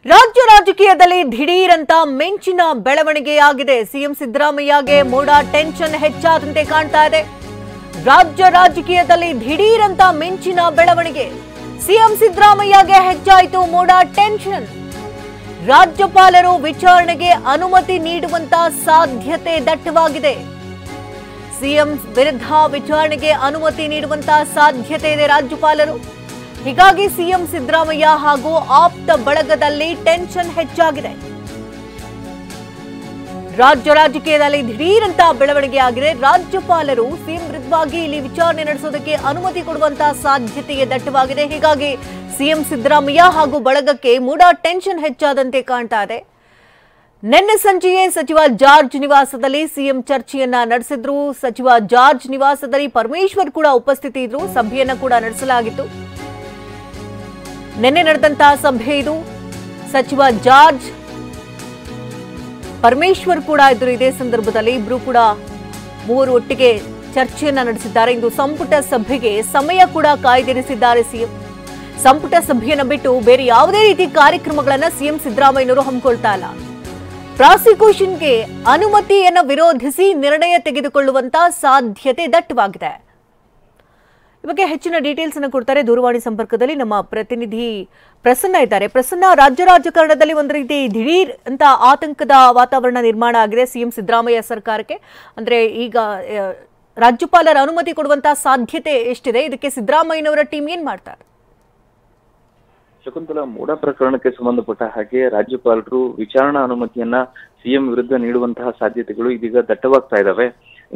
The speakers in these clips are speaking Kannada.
ರಾಜ್ಯ ರಾಜಕೀಯದಲ್ಲಿ ದಿಢೀರಂತ ಮಿಂಚಿನ ಬೆಳವಣಿಗೆಯಾಗಿದೆ. ಸಿಎಂ ಸಿದ್ದರಾಮಯ್ಯಗೆ ಮೋಡ ಟೆನ್ಷನ್ ಹೆಚ್ಚಾದಂತೆ ಕಾಣ್ತಾ ಇದೆ. ರಾಜ್ಯ ರಾಜಕೀಯದಲ್ಲಿ ದಿಢೀರಂತ ಮಿಂಚಿನ ಬೆಳವಣಿಗೆ. ಸಿಎಂ ಸಿದ್ದರಾಮಯ್ಯಗೆ ಹೆಚ್ಚಾಯಿತು ಮೋಡ ಟೆನ್ಷನ್. ರಾಜ್ಯಪಾಲರು ವಿಚಾರಣೆಗೆ ಅನುಮತಿ ನೀಡುವಂತ ಸಾಧ್ಯತೆ ದಟ್ಟವಾಗಿದೆ. ಸಿಎಂ ವಿರುದ್ಧ ವಿಚಾರಣೆಗೆ ಅನುಮತಿ ನೀಡುವಂತ ಸಾಧ್ಯತೆ ಇದೆ ರಾಜ್ಯಪಾಲರು. ಹೀಗಾಗಿ ಸಿಎಂ ಸಿದ್ದರಾಮಯ್ಯ ಹಾಗೂ ಆಪ್ತ ಬಳಗದಲ್ಲಿ ಟೆನ್ಷನ್ ಹೆಚ್ಚಾಗಿದೆ. ರಾಜ್ಯ ರಾಜಕೀಯದಲ್ಲಿ ದಿಢೀರಂತ ಬೆಳವಣಿಗೆ ಆಗಿದೆ. ರಾಜ್ಯಪಾಲರು ಸಿಎಂ ವಿರುದ್ಧವಾಗಿ ಇಲ್ಲಿ ವಿಚಾರಣೆ ನಡೆಸೋದಕ್ಕೆ ಅನುಮತಿ ಕೊಡುವಂತಹ ಸಾಧ್ಯತೆ ದಟ್ಟವಾಗಿದೆ. ಹೀಗಾಗಿ ಸಿಎಂ ಸಿದ್ದರಾಮಯ್ಯ ಹಾಗೂ ಬಳಗಕ್ಕೆ ಮೂಡ ಟೆನ್ಷನ್ ಹೆಚ್ಚಾದಂತೆ ಕಾಣ್ತಾ ಇದೆ. ನಿನ್ನೆ ಸಂಜೆಯೇ ಸಚಿವ ಜಾರ್ಜ್ ನಿವಾಸದಲ್ಲಿ ಸಿಎಂ ಚರ್ಚೆಯನ್ನ ನಡೆಸಿದ್ರು. ಸಚಿವ ಜಾರ್ಜ್ ನಿವಾಸದಲ್ಲಿ ಪರಮೇಶ್ವರ್ ಕೂಡ ಉಪಸ್ಥಿತಿ ಇದ್ರು. ಸಭೆಯನ್ನ ಕೂಡ ನಡೆಸಲಾಗಿತ್ತು. ನಿನ್ನೆ ನಡೆದಂತಹ ಸಭೆ ಇದು. ಸಚಿವ ಜಾರ್ಜ್ ಪರಮೇಶ್ವರ್ ಕೂಡ ಇದ್ರು. ಇದೇ ಸಂದರ್ಭದಲ್ಲಿ ಇಬ್ರು ಕೂಡ ಮೂವರು ಒಟ್ಟಿಗೆ ಚರ್ಚೆಯನ್ನ ನಡೆಸಿದ್ದಾರೆ. ಇಂದು ಸಂಪುಟ ಸಭೆಗೆ ಸಮಯ ಕೂಡ ಕಾಯ್ದಿರಿಸಿದ್ದಾರೆ ಸಿಎಂ. ಸಂಪುಟ ಸಭೆಯನ್ನ ಬಿಟ್ಟು ಬೇರೆ ಯಾವುದೇ ರೀತಿ ಕಾರ್ಯಕ್ರಮಗಳನ್ನ ಸಿಎಂ ಸಿದ್ದರಾಮಯ್ಯನವರು ಹಮ್ಮಿಕೊಳ್ತಾ ಇಲ್ಲ. ಪ್ರಾಸಿಕ್ಯೂಷನ್ಗೆ ಅನುಮತಿಯನ್ನು ವಿರೋಧಿಸಿ ನಿರ್ಣಯ ತೆಗೆದುಕೊಳ್ಳುವಂತ ಸಾಧ್ಯತೆ ದಟ್ಟವಾಗಿದೆ. ಈ ಬಗ್ಗೆ ಹೆಚ್ಚಿನ ಡೀಟೇಲ್ಸ್ ಅನ್ನು ಕೊಡ್ತಾರೆ ದೂರವಾಣಿ ಸಂಪರ್ಕದಲ್ಲಿ ನಮ್ಮ ಪ್ರತಿನಿಧಿ ಪ್ರಸನ್ನ ಇದ್ದಾರೆ. ಪ್ರಸನ್ನ, ರಾಜ್ಯ ರಾಜಕಾರಣದಲ್ಲಿ ಒಂದು ರೀತಿ ದಿಢೀರ್ ಅಂತ ಆತಂಕದ ವಾತಾವರಣ ನಿರ್ಮಾಣ ಆಗಿದೆ ಸಿಎಂ ಸಿದ್ದರಾಮಯ್ಯ ಸರ್ಕಾರಕ್ಕೆ. ಅಂದ್ರೆ ಈಗ ರಾಜ್ಯಪಾಲರ ಅನುಮತಿ ಕೊಡುವಂತಹ ಸಾಧ್ಯತೆ ಎಷ್ಟಿದೆ? ಇದಕ್ಕೆ ಸಿದ್ದರಾಮಯ್ಯನವರ ಟೀಮ್ ಏನ್ ಮಾಡ್ತಾರೆ? ಶಕುಂತಲಾ, ಮೂಡ ಪ್ರಕರಣಕ್ಕೆ ಸಂಬಂಧಪಟ್ಟ ಹಾಗೆ ರಾಜ್ಯಪಾಲರು ವಿಚಾರಣಾ ಅನುಮತಿಯನ್ನ ಸಿಎಂ ವಿರುದ್ಧ ನೀಡುವಂತಹ ಸಾಧ್ಯತೆಗಳು ಇದೀಗ ದಟ್ಟವಾಗ್ತಾ ಇದಾವೆ.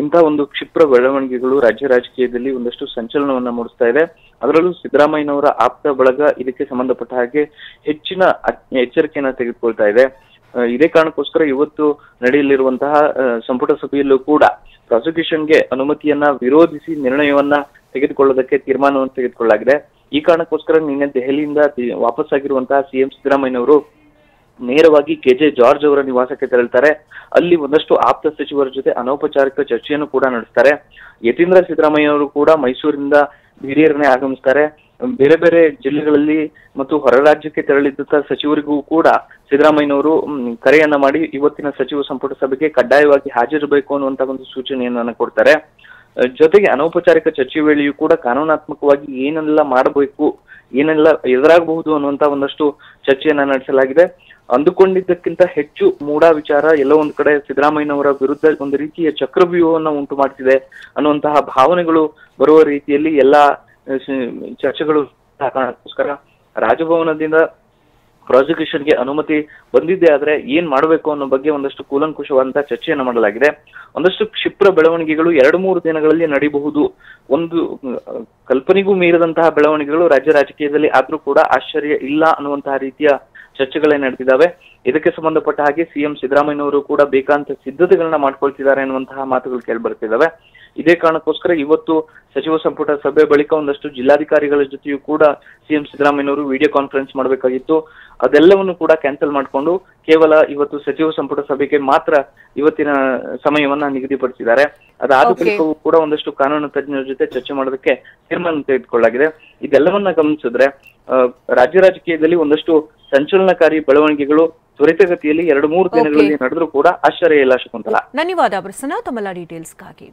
ಇಂತಹ ಒಂದು ಕ್ಷಿಪ್ರ ಬೆಳವಣಿಗೆಗಳು ರಾಜ್ಯ ರಾಜಕೀಯದಲ್ಲಿ ಒಂದಷ್ಟು ಸಂಚಲನವನ್ನ ಮೂಡಿಸ್ತಾ ಇದೆ. ಅದರಲ್ಲೂ ಸಿದ್ದರಾಮಯ್ಯನವರ ಆಪ್ತ ಬಳಗ ಇದಕ್ಕೆ ಸಂಬಂಧಪಟ್ಟ ಹಾಗೆ ಹೆಚ್ಚಿನ ಎಚ್ಚರಿಕೆಯನ್ನ ತೆಗೆದುಕೊಳ್ತಾ ಇದೆ. ಇದೇ ಕಾರಣಕ್ಕೋಸ್ಕರ ಇವತ್ತು ನಡೆಯಲಿರುವಂತಹ ಸಂಪುಟ ಸಭೆಯಲ್ಲೂ ಕೂಡ ಪ್ರಾಸಿಕ್ಯೂಷನ್ಗೆ ಅನುಮತಿಯನ್ನ ವಿರೋಧಿಸಿ ನಿರ್ಣಯವನ್ನ ತೆಗೆದುಕೊಳ್ಳೋದಕ್ಕೆ ತೀರ್ಮಾನವನ್ನು ತೆಗೆದುಕೊಳ್ಳಲಾಗಿದೆ. ಈ ಕಾರಣಕ್ಕೋಸ್ಕರ ನಿನ್ನೆ ದೆಹಲಿಯಿಂದ ವಾಪಸ್ಸಾಗಿರುವಂತಹ ಸಿಎಂ ಸಿದ್ದರಾಮಯ್ಯನವರು ನೇರವಾಗಿ ಕೆಜೆ ಜಾರ್ಜ್ ಅವರ ನಿವಾಸಕ್ಕೆ ತೆರಳುತ್ತಾರೆ. ಅಲ್ಲಿ ಒಂದಷ್ಟು ಆಪ್ತ ಸಚಿವರ ಜೊತೆ ಅನೌಪಚಾರಿಕ ಚರ್ಚೆಯನ್ನು ಕೂಡ ನಡೆಸ್ತಾರೆ. ಯತೀಂದ್ರ ಸಿದ್ದರಾಮಯ್ಯ ಅವರು ಕೂಡ ಮೈಸೂರಿನಿಂದ ದಿಢೀರನೆ ಆಗಮಿಸ್ತಾರೆ. ಬೇರೆ ಬೇರೆ ಜಿಲ್ಲೆಗಳಲ್ಲಿ ಮತ್ತು ಹೊರ ರಾಜ್ಯಕ್ಕೆ ತೆರಳಿದ್ದ ಸಚಿವರಿಗೂ ಕೂಡ ಸಿದ್ದರಾಮಯ್ಯನವರು ಕರೆಯನ್ನ ಮಾಡಿ ಇವತ್ತಿನ ಸಚಿವ ಸಂಪುಟ ಸಭೆಗೆ ಕಡ್ಡಾಯವಾಗಿ ಹಾಜರಿರಬೇಕು ಅನ್ನುವಂತ ಒಂದು ಸೂಚನೆಯನ್ನ ಕೊಡ್ತಾರೆ. ಜೊತೆಗೆ ಅನೌಪಚಾರಿಕ ಚರ್ಚೆ ವೇಳೆಯೂ ಕೂಡ ಕಾನೂನಾತ್ಮಕವಾಗಿ ಏನೆಲ್ಲ ಮಾಡಬೇಕು, ಏನೆಲ್ಲ ಎದುರಾಗಬಹುದು ಅನ್ನುವಂತ ಒಂದಷ್ಟು ಚರ್ಚೆಯನ್ನ ನಡೆಸಲಾಗಿದೆ. ಅಂದುಕೊಂಡಿದ್ದಕ್ಕಿಂತ ಹೆಚ್ಚು ಮೂಡ ವಿಚಾರ ಎಲ್ಲೋ ಒಂದ್ ಕಡೆ ಸಿದ್ದರಾಮಯ್ಯನವರ ವಿರುದ್ಧ ಒಂದು ರೀತಿಯ ಚಕ್ರವ್ಯೂಹವನ್ನ ಉಂಟು ಮಾಡ್ತಿದೆ ಅನ್ನುವಂತಹ ಭಾವನೆಗಳು ಬರುವ ರೀತಿಯಲ್ಲಿ ಎಲ್ಲಾ ಚರ್ಚೆಗಳು ಕಾರಣಕ್ಕೋಸ್ಕರ ರಾಜಭವನದಿಂದ ಪ್ರಾಸಿಕ್ಯೂಷನ್ಗೆ ಅನುಮತಿ ಬಂದಿದ್ದೇ ಆದ್ರೆ ಏನ್ ಮಾಡಬೇಕು ಅನ್ನೋ ಬಗ್ಗೆ ಒಂದಷ್ಟು ಕೂಲಂಕುಷವಾದಂತಹ ಚರ್ಚೆಯನ್ನ ಮಾಡಲಾಗಿದೆ. ಒಂದಷ್ಟು ಕ್ಷಿಪ್ರ ಬೆಳವಣಿಗೆಗಳು 2-3 ದಿನಗಳಲ್ಲಿ ನಡೀಬಹುದು. ಒಂದು ಕಲ್ಪನೆಗೂ ಮೀರಿದಂತಹ ಬೆಳವಣಿಗೆಗಳು ರಾಜ್ಯ ರಾಜಕೀಯದಲ್ಲಿ ಆದ್ರೂ ಕೂಡ ಆಶ್ಚರ್ಯ ಇಲ್ಲ ಅನ್ನುವಂತಹ ರೀತಿಯ ಚರ್ಚೆಗಳೇ ನಡೆದಿದ್ದಾವೆ. ಇದಕ್ಕೆ ಸಂಬಂಧಪಟ್ಟ ಹಾಗೆ ಸಿಎಂ ಸಿದ್ದರಾಮಯ್ಯನವರು ಕೂಡ ಬೇಕಾದಂತ ಸಿದ್ಧತೆಗಳನ್ನ ಮಾಡ್ಕೊಳ್ತಿದ್ದಾರೆ ಅನ್ನುವಂತಹ ಮಾತುಗಳು ಕೇಳಿಬರ್ತಿದ್ದಾವೆ. ಇದೇ ಕಾರಣಕ್ಕೋಸ್ಕರ ಇವತ್ತು ಸಚಿವ ಸಂಪುಟ ಸಭೆ ಬಳಿಕ ಒಂದಷ್ಟು ಜಿಲ್ಲಾಧಿಕಾರಿಗಳ ಜೊತೆಯೂ ಕೂಡ ಸಿಎಂ ಸಿದ್ದರಾಮಯ್ಯನವರು ವಿಡಿಯೋ ಕಾನ್ಫರೆನ್ಸ್ ಮಾಡಬೇಕಾಗಿತ್ತು. ಅದೆಲ್ಲವನ್ನು ಕೂಡ ಕ್ಯಾನ್ಸಲ್ ಮಾಡಿಕೊಂಡು ಕೇವಲ ಇವತ್ತು ಸಚಿವ ಸಂಪುಟ ಸಭೆಗೆ ಮಾತ್ರ ಇವತ್ತಿನ ಸಮಯವನ್ನ ನಿಗದಿಪಡಿಸಿದ್ದಾರೆ. ಅದಾದ ಬಳಿಕವೂ ಕೂಡ ಒಂದಷ್ಟು ಕಾನೂನು ತಜ್ಞರ ಜೊತೆ ಚರ್ಚೆ ಮಾಡೋದಕ್ಕೆ ತೀರ್ಮಾನ ತೆಗೆದುಕೊಳ್ಳಲಾಗಿದೆ. ಇದೆಲ್ಲವನ್ನ ಗಮನಿಸಿದ್ರೆ ರಾಜ್ಯ ರಾಜಕೀಯದಲ್ಲಿ ಒಂದಷ್ಟು ಸಂಚಲನಕಾರಿ ಬೆಳವಣಿಗೆಗಳು ತ್ವರಿತಗತಿಯಲ್ಲಿ 2-3 ದಿನಗಳಲ್ಲಿ ನಡೆದ್ರೂ ಕೂಡ ಆಶ್ಚರ್ಯ ಇಲ್ಲ. ಶಕುಂತಲಾ, ಧನ್ಯವಾದ ಪ್ರಸನ್ನ ತಮ್ಮೆಲ್ಲ ಡೀಟೇಲ್ಸ್ಗಾಗಿ.